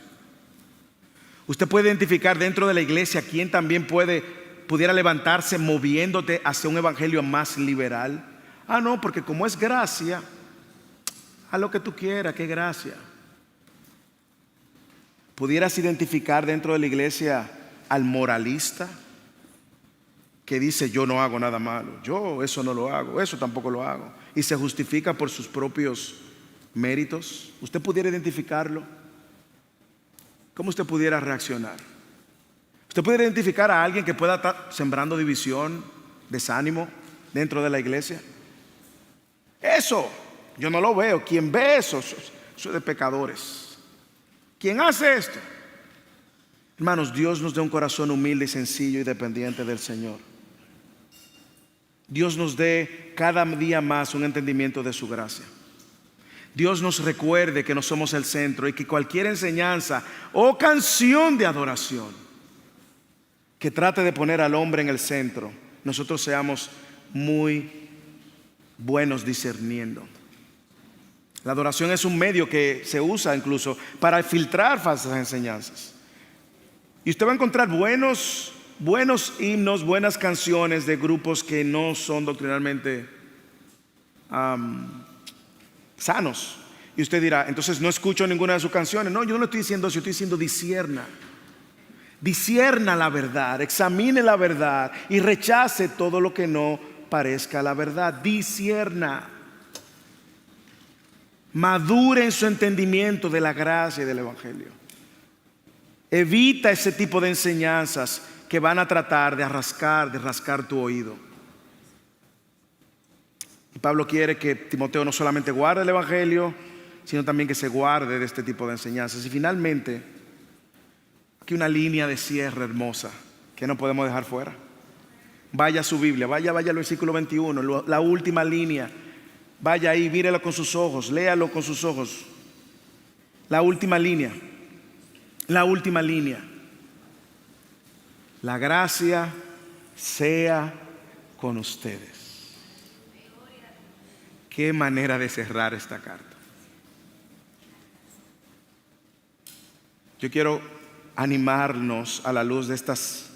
Usted puede identificar dentro de la iglesia quién también pudiera levantarse moviéndote hacia un evangelio más liberal. Ah, no, porque como es gracia, haz lo que tú quieras, qué gracia. ¿Pudieras identificar dentro de la iglesia al moralista que dice yo no hago nada malo, yo eso no lo hago, eso tampoco lo hago, y se justifica por sus propios méritos? ¿Usted pudiera identificarlo? ¿Cómo usted pudiera reaccionar? ¿Usted pudiera identificar a alguien que pueda estar sembrando división, desánimo dentro de la iglesia? Eso yo no lo veo. Quien ve eso es de pecadores. ¿Quién hace esto? Hermanos, Dios nos dé un corazón humilde y sencillo y dependiente del Señor. Dios nos dé cada día más un entendimiento de su gracia. Dios nos recuerde que no somos el centro y que cualquier enseñanza o canción de adoración que trate de poner al hombre en el centro, nosotros seamos muy buenos discerniendo. La adoración es un medio que se usa incluso para filtrar falsas enseñanzas. Y usted va a encontrar buenos himnos, buenas canciones de grupos que no son doctrinalmente sanos. Y usted dirá, entonces no escucho ninguna de sus canciones. No, yo no estoy diciendo eso, yo estoy diciendo discierna la verdad, examine la verdad y rechace todo lo que no parezca la verdad. Discierna. Madure en su entendimiento de la gracia y del evangelio. Evita ese tipo de enseñanzas que van a tratar de rascar tu oído. Y Pablo quiere que Timoteo no solamente guarde el evangelio, sino también que se guarde de este tipo de enseñanzas. Y finalmente, aquí una línea de cierre hermosa que no podemos dejar fuera. Vaya a su Biblia, vaya al versículo 21, la última línea. Vaya ahí, mírelo con sus ojos, léalo con sus ojos. La última línea. La gracia sea con ustedes. Qué manera de cerrar esta carta. Yo quiero animarnos a la luz de estas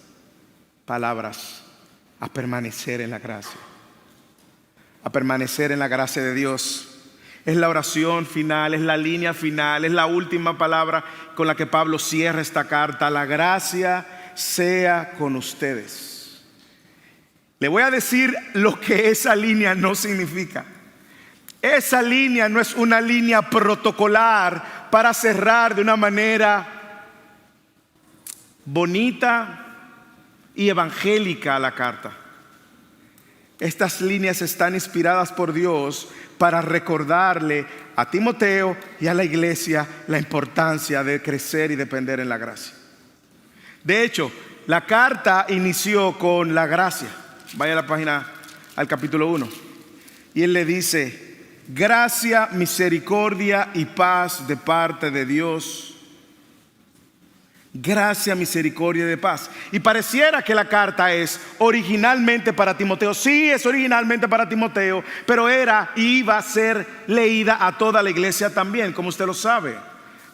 palabras a permanecer en la gracia. A permanecer en la gracia de Dios. Es la oración final, es la línea final, es la última palabra con la que Pablo cierra esta carta. La gracia sea con ustedes. Le voy a decir lo que esa línea no significa. Esa línea no es una línea protocolar para cerrar de una manera bonita y evangélica la carta. Estas líneas están inspiradas por Dios para recordarle a Timoteo y a la iglesia la importancia de crecer y depender en la gracia. De hecho, la carta inició con la gracia. Vaya a la página, al capítulo 1. Y él le dice: gracia, misericordia y paz de parte de Dios. Gracia, misericordia y de paz. Y pareciera que la carta es originalmente para Timoteo. Sí, es originalmente para Timoteo, pero iba a ser leída a toda la iglesia también, como usted lo sabe,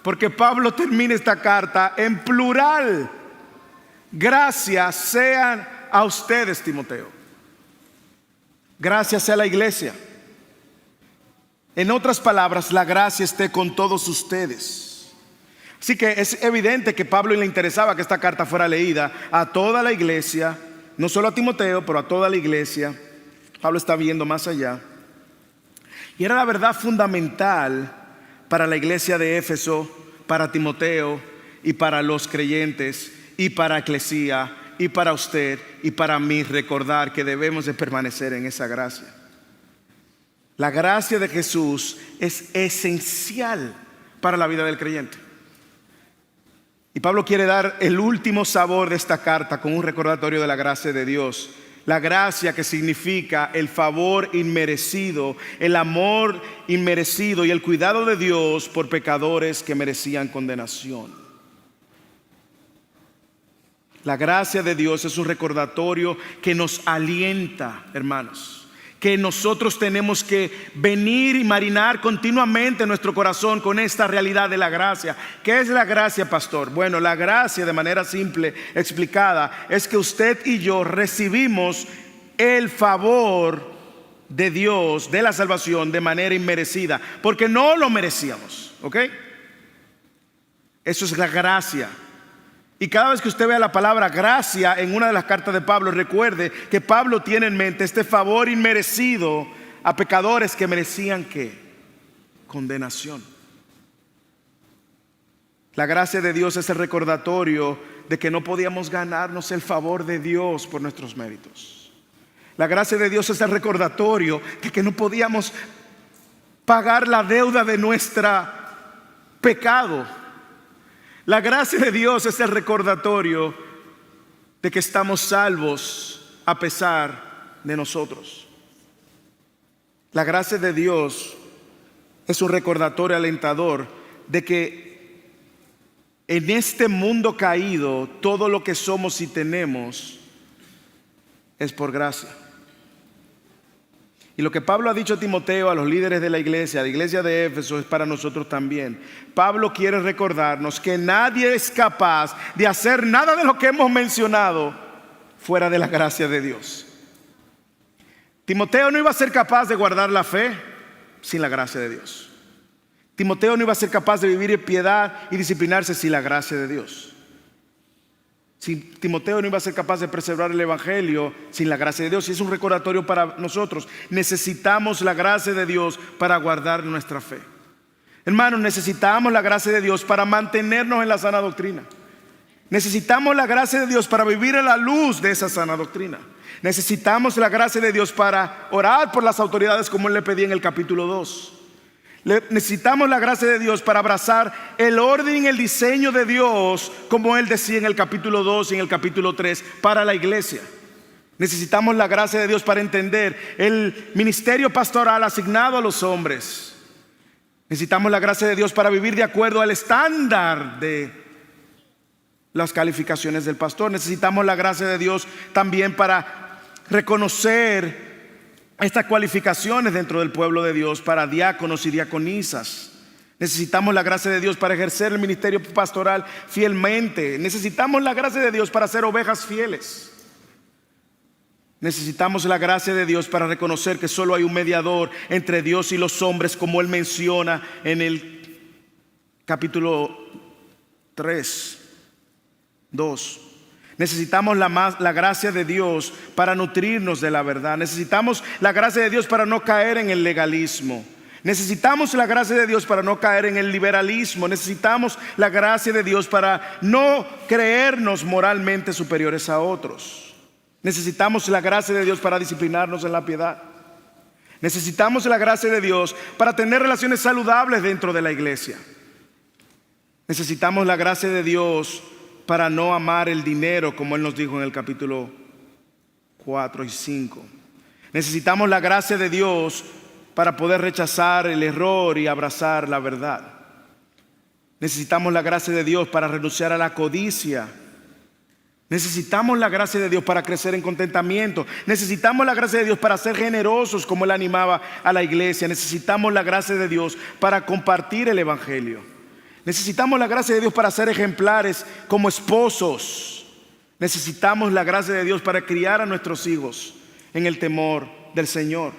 porque Pablo termina esta carta en plural. Gracias sean a ustedes, Timoteo. Gracias sea a la iglesia. En otras palabras, la gracia esté con todos ustedes. Así que es evidente que a Pablo le interesaba que esta carta fuera leída a toda la iglesia, no solo a Timoteo, pero a toda la iglesia. Pablo está viendo más allá. Y era la verdad fundamental para la iglesia de Éfeso, para Timoteo y para los creyentes y para Eclesía y para usted y para mí, recordar que debemos de permanecer en esa gracia. La gracia de Jesús es esencial para la vida del creyente. Y Pablo quiere dar el último sabor de esta carta con un recordatorio de la gracia de Dios. La gracia, que significa el favor inmerecido, el amor inmerecido y el cuidado de Dios por pecadores que merecían condenación. La gracia de Dios es un recordatorio que nos alienta, hermanos, que nosotros tenemos que venir y marinar continuamente nuestro corazón con esta realidad de la gracia. ¿Qué es la gracia, pastor? Bueno, la gracia, de manera simple explicada, es que usted y yo recibimos el favor de Dios, de la salvación, de manera inmerecida, porque no lo merecíamos, ¿ok? Eso es la gracia. Y cada vez que usted vea la palabra gracia en una de las cartas de Pablo, recuerde que Pablo tiene en mente este favor inmerecido a pecadores que merecían ¿qué? Condenación. La gracia de Dios es el recordatorio de que no podíamos ganarnos el favor de Dios por nuestros méritos. La gracia de Dios es el recordatorio de que no podíamos pagar la deuda de nuestro pecado. La gracia de Dios es el recordatorio de que estamos salvos a pesar de nosotros. La gracia de Dios es un recordatorio alentador de que en este mundo caído todo lo que somos y tenemos es por gracia. Y lo que Pablo ha dicho a Timoteo, a los líderes de la iglesia de Éfeso, es para nosotros también. Pablo quiere recordarnos que nadie es capaz de hacer nada de lo que hemos mencionado fuera de la gracia de Dios. Timoteo no iba a ser capaz de guardar la fe sin la gracia de Dios. Timoteo no iba a ser capaz de vivir en piedad y disciplinarse sin la gracia de Dios. Timoteo no iba a ser capaz de preservar el evangelio sin la gracia de Dios. Y es un recordatorio para nosotros. Necesitamos la gracia de Dios para guardar nuestra fe. Hermanos, necesitamos la gracia de Dios para mantenernos en la sana doctrina. Necesitamos la gracia de Dios para vivir a la luz de esa sana doctrina. Necesitamos la gracia de Dios para orar por las autoridades, como Él le pedía en el capítulo 2. Necesitamos la gracia de Dios para abrazar el orden y el diseño de Dios, como Él decía en el capítulo 2 y en el capítulo 3, para la iglesia. Necesitamos la gracia de Dios para entender el ministerio pastoral asignado a los hombres. Necesitamos la gracia de Dios para vivir de acuerdo al estándar de las calificaciones del pastor. Necesitamos la gracia de Dios también para reconocer estas cualificaciones dentro del pueblo de Dios para diáconos y diaconisas. Necesitamos la gracia de Dios para ejercer el ministerio pastoral fielmente. Necesitamos la gracia de Dios para ser ovejas fieles. Necesitamos la gracia de Dios para reconocer que solo hay un mediador entre Dios y los hombres, como Él menciona en el capítulo 3, 2. Necesitamos la gracia de Dios para nutrirnos de la verdad. Necesitamos la gracia de Dios para no caer en el legalismo. Necesitamos la gracia de Dios para no caer en el liberalismo. Necesitamos la gracia de Dios para no creernos moralmente superiores a otros. Necesitamos la gracia de Dios para disciplinarnos en la piedad. Necesitamos la gracia de Dios para tener relaciones saludables dentro de la iglesia. Necesitamos la gracia de Dios para no amar el dinero, como Él nos dijo en el capítulo 4 y 5. Necesitamos la gracia de Dios para poder rechazar el error y abrazar la verdad. Necesitamos la gracia de Dios para renunciar a la codicia. Necesitamos la gracia de Dios para crecer en contentamiento. Necesitamos la gracia de Dios para ser generosos, como Él animaba a la iglesia. Necesitamos la gracia de Dios para compartir el evangelio. Necesitamos la gracia de Dios para ser ejemplares como esposos. Necesitamos la gracia de Dios para criar a nuestros hijos en el temor del Señor.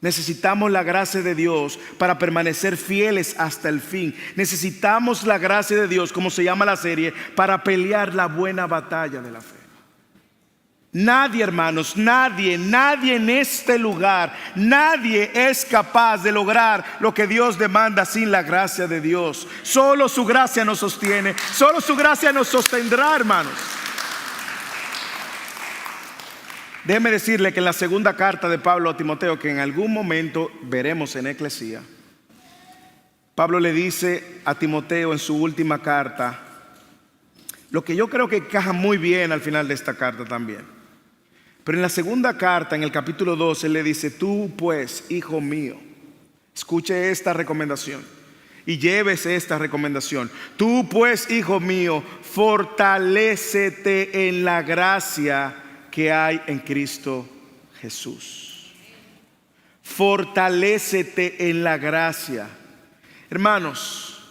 Necesitamos la gracia de Dios para permanecer fieles hasta el fin. Necesitamos la gracia de Dios, como se llama la serie, para pelear la buena batalla de la fe. Nadie, hermanos, nadie en este lugar, nadie es capaz de lograr lo que Dios demanda sin la gracia de Dios. Solo su gracia nos sostiene, solo su gracia nos sostendrá, hermanos. Déjeme decirle que en la segunda carta de Pablo a Timoteo, que en algún momento veremos en Eclesía, Pablo le dice a Timoteo en su última carta lo que yo creo que encaja muy bien al final de esta carta también. Pero en la segunda carta, en el capítulo 2, él le dice: tú pues, hijo mío, escuche esta recomendación y llévese esta recomendación. Tú pues, hijo mío, fortalécete en la gracia que hay en Cristo Jesús. Fortalécete en la gracia. Hermanos,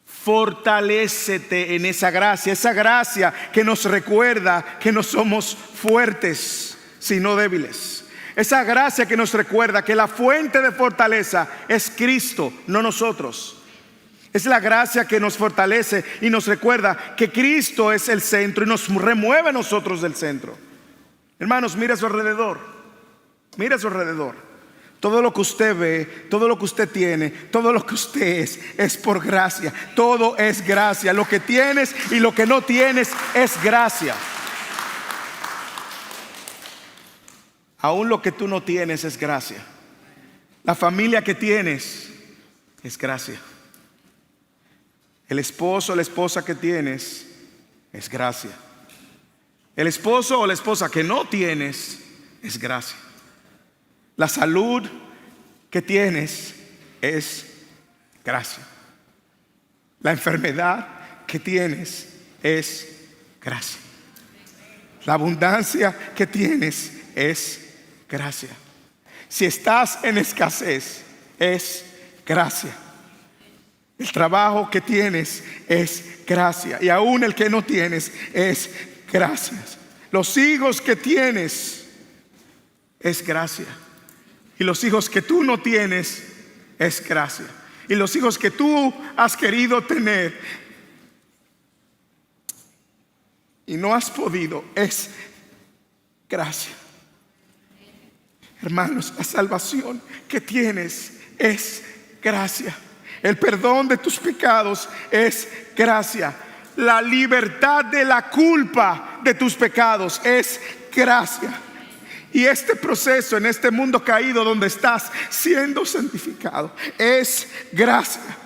fortalécete en esa gracia que nos recuerda que no somos fuertes, sino débiles. Esa gracia que nos recuerda que la fuente de fortaleza es Cristo, no nosotros. Es la gracia que nos fortalece y nos recuerda que Cristo es el centro y nos remueve a nosotros del centro. Hermanos, mire a su alrededor. Mire a su alrededor. Todo lo que usted ve, todo lo que usted tiene, todo lo que usted es por gracia. Todo es gracia. Lo que tienes y lo que no tienes es gracia. Aún lo que tú no tienes es gracia. La familia que tienes es gracia. El esposo o la esposa que tienes es gracia. El esposo o la esposa que no tienes es gracia. La salud que tienes es gracia. La enfermedad que tienes es gracia. La abundancia que tienes es gracia. Si estás en escasez, es gracia. El trabajo que tienes es gracia. Y aún el que no tienes es gracias. Los hijos que tienes es gracia. Y los hijos que tú no tienes es gracia. Y los hijos que tú has querido tener y no has podido es gracia. Hermanos, la salvación que tienes es gracia. El perdón de tus pecados es gracia. La libertad de la culpa de tus pecados es gracia. Y este proceso en este mundo caído donde estás siendo santificado es gracia.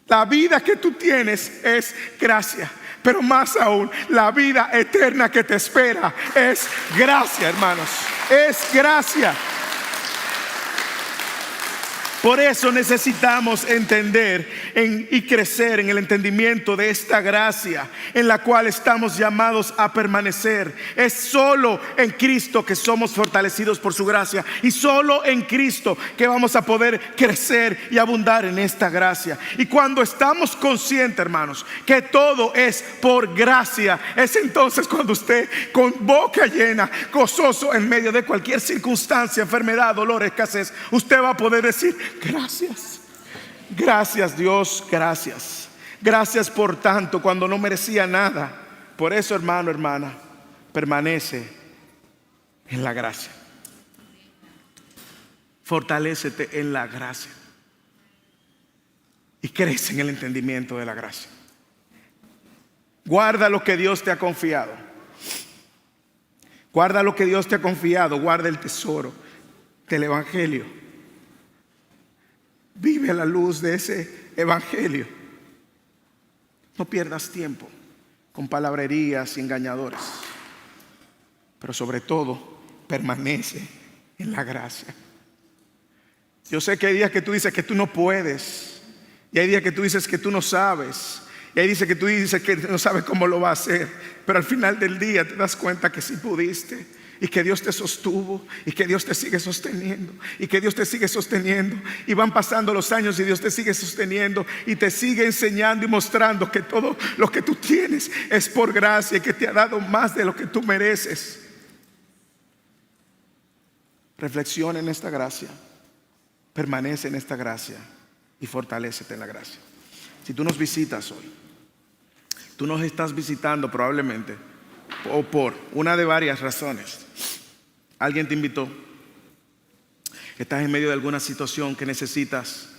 La vida que tú tienes es gracia. Pero más aún, la vida eterna que te espera es gracia, hermanos. Es gracia. Por eso necesitamos entender y crecer en el entendimiento de esta gracia en la cual estamos llamados a permanecer. Es solo en Cristo que somos fortalecidos por su gracia, y solo en Cristo que vamos a poder crecer y abundar en esta gracia. Y cuando estamos conscientes, hermanos, que todo es por gracia, es entonces cuando usted, con boca llena, gozoso en medio de cualquier circunstancia, enfermedad, dolor, escasez, usted va a poder decir: gracias, gracias Dios, gracias. Gracias por tanto cuando no merecía nada. Por eso, hermano, hermana, permanece en la gracia. Fortalécete en la gracia y crece en el entendimiento de la gracia. Guarda lo que Dios te ha confiado. Guarda lo que Dios te ha confiado. Guarda el tesoro del evangelio. Vive a la luz de ese evangelio. No pierdas tiempo con palabrerías y engañadores. Pero sobre todo, permanece en la gracia. Yo sé que hay días que tú dices que tú no puedes. Y hay días que tú dices que tú no sabes. Y hay días que tú dices que no sabes cómo lo va a hacer. Pero al final del día te das cuenta que sí pudiste. Y que Dios te sostuvo, y que Dios te sigue sosteniendo, y que Dios te sigue sosteniendo. Y van pasando los años y Dios te sigue sosteniendo y te sigue enseñando y mostrando que todo lo que tú tienes es por gracia, y que te ha dado más de lo que tú mereces. Reflexiona en esta gracia permanece en esta gracia y fortalécete en la gracia. Si tú nos visitas hoy, tú nos estás visitando probablemente o por una de varias razones. Alguien te invitó, estás en medio de alguna situación que necesitas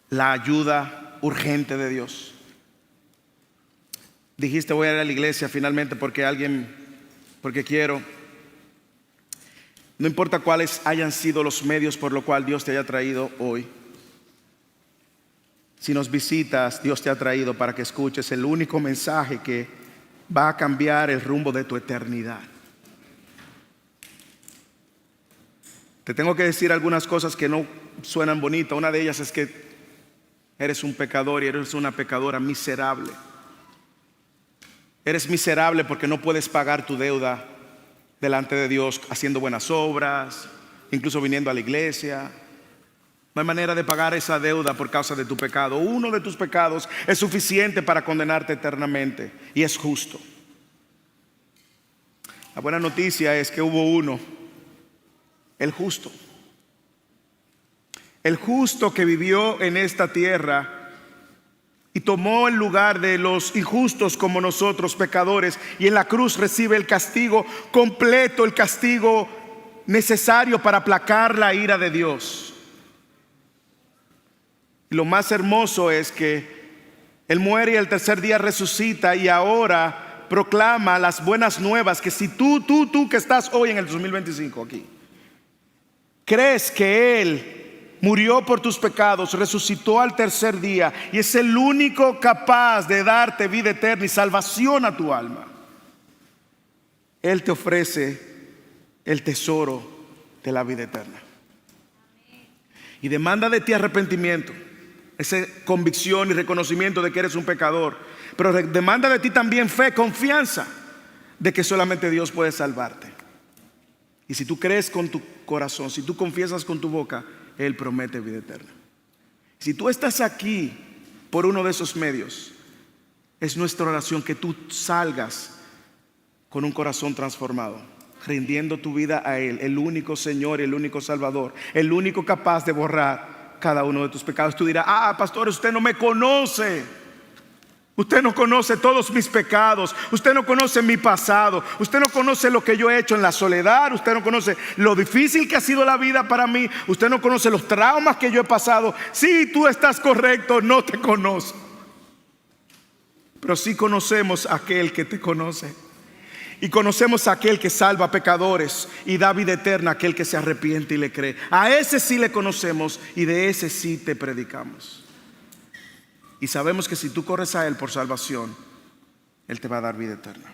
la ayuda urgente de Dios. Dijiste voy a ir a la iglesia finalmente porque quiero. No importa cuáles hayan sido los medios por los cuales Dios te haya traído hoy. Si nos visitas, Dios te ha traído para que escuches el único mensaje que va a cambiar el rumbo de tu eternidad. Te tengo que decir algunas cosas que no suenan bonitas. Una de ellas es que eres un pecador y eres una pecadora miserable. Eres miserable porque no puedes pagar tu deuda delante de Dios haciendo buenas obras, incluso viniendo a la iglesia. No hay manera de pagar esa deuda por causa de tu pecado. Uno de tus pecados es suficiente para condenarte eternamente y es justo. La buena noticia es que hubo uno, el justo. El justo que vivió en esta tierra y tomó el lugar de los injustos como nosotros, pecadores, y en la cruz recibe el castigo completo, el castigo necesario para aplacar la ira de Dios. Y lo más hermoso es que Él muere y el tercer día resucita y ahora proclama las buenas nuevas, que si tú que estás hoy en el 2025 aquí, crees que Él murió por tus pecados, resucitó al tercer día y es el único capaz de darte vida eterna y salvación a tu alma, Él te ofrece el tesoro de la vida eterna y demanda de ti arrepentimiento, esa convicción y reconocimiento de que eres un pecador, pero demanda de ti también fe, confianza de que solamente Dios puede salvarte. Y si tú crees con tu corazón, si tú confiesas con tu boca, Él promete vida eterna. Si tú estás aquí por uno de esos medios, es nuestra oración que tú salgas con un corazón transformado, rindiendo tu vida a Él, el único Señor, el único Salvador, el único capaz de borrar cada uno de tus pecados. Tú dirás, pastor, usted no me conoce. Usted no conoce todos mis pecados. Usted no conoce mi pasado. Usted no conoce lo que yo he hecho en la soledad. Usted no conoce lo difícil que ha sido la vida para mí. Usted no conoce los traumas que yo he pasado. Sí, tú estás correcto, no te conozco. Pero sí conocemos a aquel que te conoce. Y conocemos a aquel que salva a pecadores y da vida eterna a aquel que se arrepiente y le cree. A ese sí le conocemos y de ese sí te predicamos. Y sabemos que si tú corres a Él por salvación, Él te va a dar vida eterna.